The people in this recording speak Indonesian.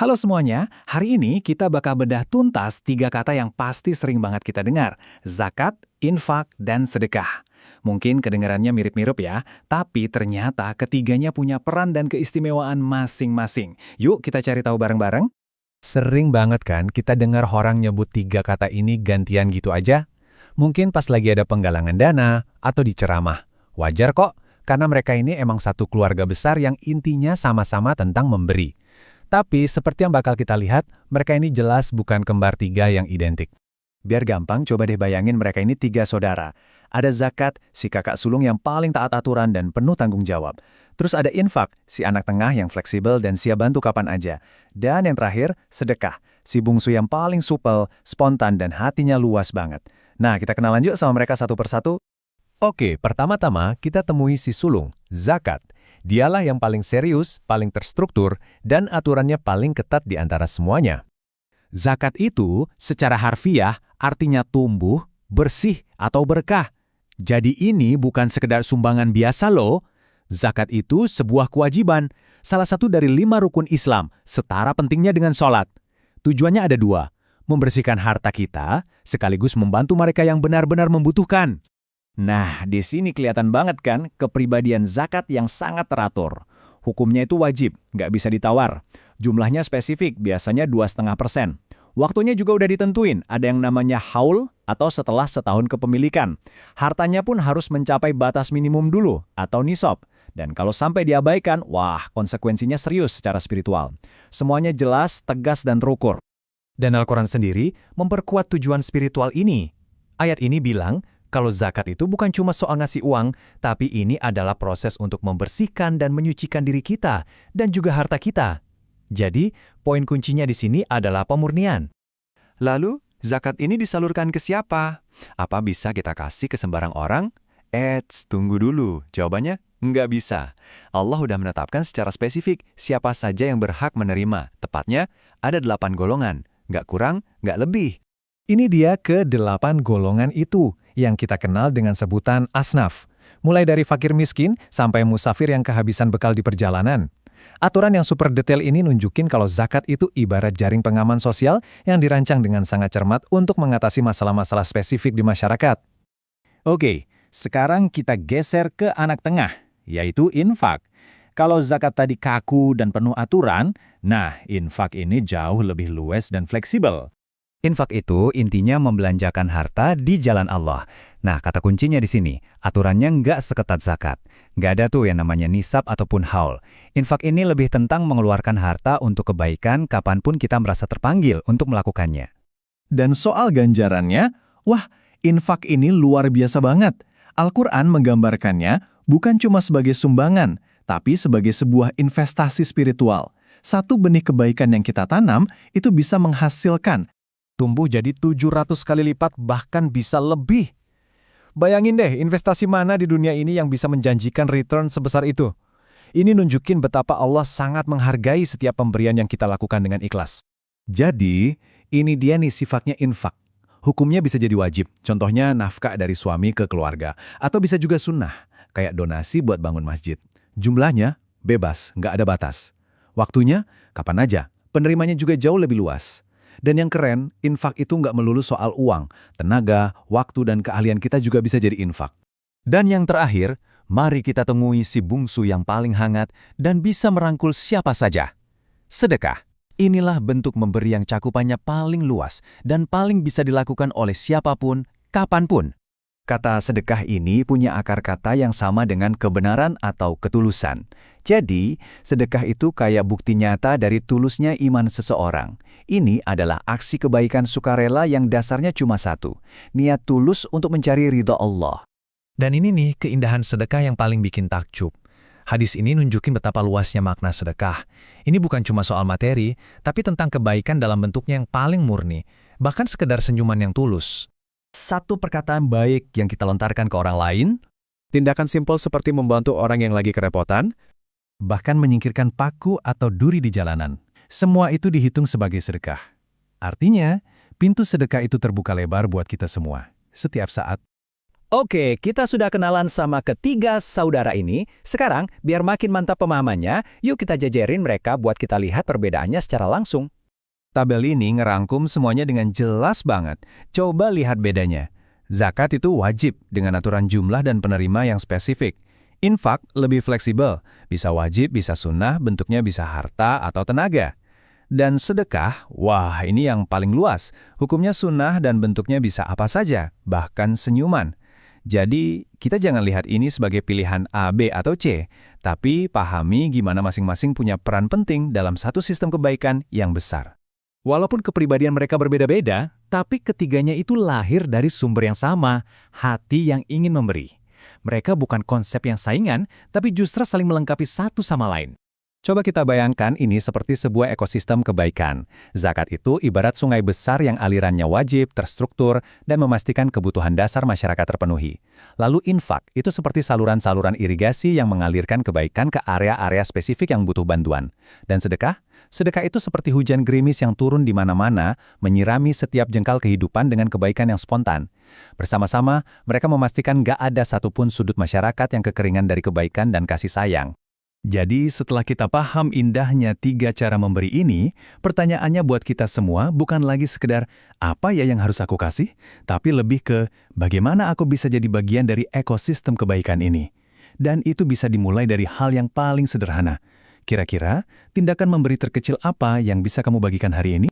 Halo semuanya, hari ini kita bakal bedah tuntas 3 kata yang pasti sering banget kita dengar. Zakat, infak, dan sedekah. Mungkin kedengarannya mirip-mirip ya, tapi ternyata ketiganya punya peran dan keistimewaan masing-masing. Yuk kita cari tahu bareng-bareng. Sering banget kan kita dengar orang nyebut 3 kata ini gantian gitu aja? Mungkin pas lagi ada penggalangan dana atau di ceramah. Wajar kok, karena mereka ini emang satu keluarga besar yang intinya sama-sama tentang memberi. Tapi seperti yang bakal kita lihat, mereka ini jelas bukan kembar tiga yang identik. Biar gampang, coba deh bayangin mereka ini 3 saudara. Ada zakat, si kakak sulung yang paling taat aturan dan penuh tanggung jawab. Terus ada infak, si anak tengah yang fleksibel dan siap bantu kapan aja. Dan yang terakhir, sedekah, si bungsu yang paling supel, spontan dan hatinya luas banget. Nah, kita kenalan yuk sama mereka satu persatu. Oke, pertama-tama kita temui si sulung, zakat. Dialah yang paling serius, paling terstruktur, dan aturannya paling ketat di antara semuanya. Zakat itu secara harfiah artinya tumbuh, bersih, atau berkah. Jadi ini bukan sekedar sumbangan biasa loh. Zakat itu sebuah kewajiban, salah satu dari 5 rukun Islam, setara pentingnya dengan sholat. Tujuannya ada 2, membersihkan harta kita, sekaligus membantu mereka yang benar-benar membutuhkan. Nah, di sini kelihatan banget kan kepribadian zakat yang sangat teratur. Hukumnya itu wajib, nggak bisa ditawar. Jumlahnya spesifik, biasanya 2,5%. Waktunya juga udah ditentuin, ada yang namanya haul atau setelah setahun kepemilikan. Hartanya pun harus mencapai batas minimum dulu atau nisab. Dan kalau sampai diabaikan, wah konsekuensinya serius secara spiritual. Semuanya jelas, tegas, dan terukur. Dan Al-Quran sendiri memperkuat tujuan spiritual ini. Ayat ini bilang, kalau zakat itu bukan cuma soal ngasih uang, tapi ini adalah proses untuk membersihkan dan menyucikan diri kita, dan juga harta kita. Jadi, poin kuncinya di sini adalah pemurnian. Lalu, zakat ini disalurkan ke siapa? Apa bisa kita kasih ke sembarang orang? Tunggu dulu. Jawabannya, nggak bisa. Allah udah menetapkan secara spesifik siapa saja yang berhak menerima. Tepatnya, ada 8 golongan. Nggak kurang, nggak lebih. Ini dia ke-8 golongan itu, yang kita kenal dengan sebutan asnaf. Mulai dari fakir miskin sampai musafir yang kehabisan bekal di perjalanan. Aturan yang super detail ini nunjukin kalau zakat itu ibarat jaring pengaman sosial yang dirancang dengan sangat cermat untuk mengatasi masalah-masalah spesifik di masyarakat. Oke, sekarang kita geser ke anak tengah, yaitu infak. Kalau zakat tadi kaku dan penuh aturan, nah infak ini jauh lebih luas dan fleksibel. Infak itu intinya membelanjakan harta di jalan Allah. Nah, kata kuncinya di sini, aturannya nggak seketat zakat. Nggak ada tuh yang namanya nisab ataupun haul. Infak ini lebih tentang mengeluarkan harta untuk kebaikan kapanpun kita merasa terpanggil untuk melakukannya. Dan soal ganjarannya, wah, infak ini luar biasa banget. Al-Quran menggambarkannya bukan cuma sebagai sumbangan, tapi sebagai sebuah investasi spiritual. Satu benih kebaikan yang kita tanam itu bisa menghasilkan tumbuh jadi 700 kali lipat, bahkan bisa lebih. Bayangin deh, investasi mana di dunia ini yang bisa menjanjikan return sebesar itu? Ini nunjukin betapa Allah sangat menghargai setiap pemberian yang kita lakukan dengan ikhlas. Jadi, ini dia nih sifatnya infak. Hukumnya bisa jadi wajib, contohnya nafkah dari suami ke keluarga. Atau bisa juga sunnah, kayak donasi buat bangun masjid. Jumlahnya bebas, nggak ada batas. Waktunya, kapan aja. Penerimanya juga jauh lebih luas. Dan yang keren, infak itu nggak melulu soal uang, tenaga, waktu, dan keahlian kita juga bisa jadi infak. Dan yang terakhir, mari kita temui si bungsu yang paling hangat dan bisa merangkul siapa saja. Sedekah. Inilah bentuk memberi yang cakupannya paling luas dan paling bisa dilakukan oleh siapapun, kapanpun. Kata sedekah ini punya akar kata yang sama dengan kebenaran atau ketulusan. Jadi, sedekah itu kayak bukti nyata dari tulusnya iman seseorang. Ini adalah aksi kebaikan sukarela yang dasarnya cuma satu, niat tulus untuk mencari ridha Allah. Dan ini nih keindahan sedekah yang paling bikin takjub. Hadis ini nunjukin betapa luasnya makna sedekah. Ini bukan cuma soal materi, tapi tentang kebaikan dalam bentuknya yang paling murni, bahkan sekedar senyuman yang tulus. Satu perkataan baik yang kita lontarkan ke orang lain, tindakan simpel seperti membantu orang yang lagi kerepotan, Bahkan menyingkirkan paku atau duri di jalanan. Semua itu dihitung sebagai sedekah. Artinya, pintu sedekah itu terbuka lebar buat kita semua, setiap saat. Oke, kita sudah kenalan sama ketiga saudara ini. Sekarang, biar makin mantap pemahamannya, yuk kita jajarin mereka buat kita lihat perbedaannya secara langsung. Tabel ini ngerangkum semuanya dengan jelas banget. Coba lihat bedanya. Zakat itu wajib dengan aturan jumlah dan penerima yang spesifik. Infak lebih fleksibel, bisa wajib, bisa sunnah, bentuknya bisa harta atau tenaga. Dan sedekah, wah ini yang paling luas. Hukumnya sunnah dan bentuknya bisa apa saja, bahkan senyuman. Jadi, kita jangan lihat ini sebagai pilihan A, B, atau C, tapi pahami gimana masing-masing punya peran penting dalam satu sistem kebaikan yang besar. Walaupun kepribadian mereka berbeda-beda, tapi ketiganya itu lahir dari sumber yang sama, hati yang ingin memberi. Mereka bukan konsep yang saingan, tapi justru saling melengkapi satu sama lain. Coba kita bayangkan ini seperti sebuah ekosistem kebaikan. Zakat itu ibarat sungai besar yang alirannya wajib, terstruktur, dan memastikan kebutuhan dasar masyarakat terpenuhi. Lalu infak itu seperti saluran-saluran irigasi yang mengalirkan kebaikan ke area-area spesifik yang butuh bantuan. Dan sedekah? Sedekah itu seperti hujan gerimis yang turun di mana-mana, menyirami setiap jengkal kehidupan dengan kebaikan yang spontan. Bersama-sama, mereka memastikan gak ada satupun sudut masyarakat yang kekeringan dari kebaikan dan kasih sayang. Jadi setelah kita paham indahnya 3 cara memberi ini, pertanyaannya buat kita semua bukan lagi sekedar apa ya yang harus aku kasih, tapi lebih ke bagaimana aku bisa jadi bagian dari ekosistem kebaikan ini. Dan itu bisa dimulai dari hal yang paling sederhana. Kira-kira tindakan memberi terkecil apa yang bisa kamu bagikan hari ini?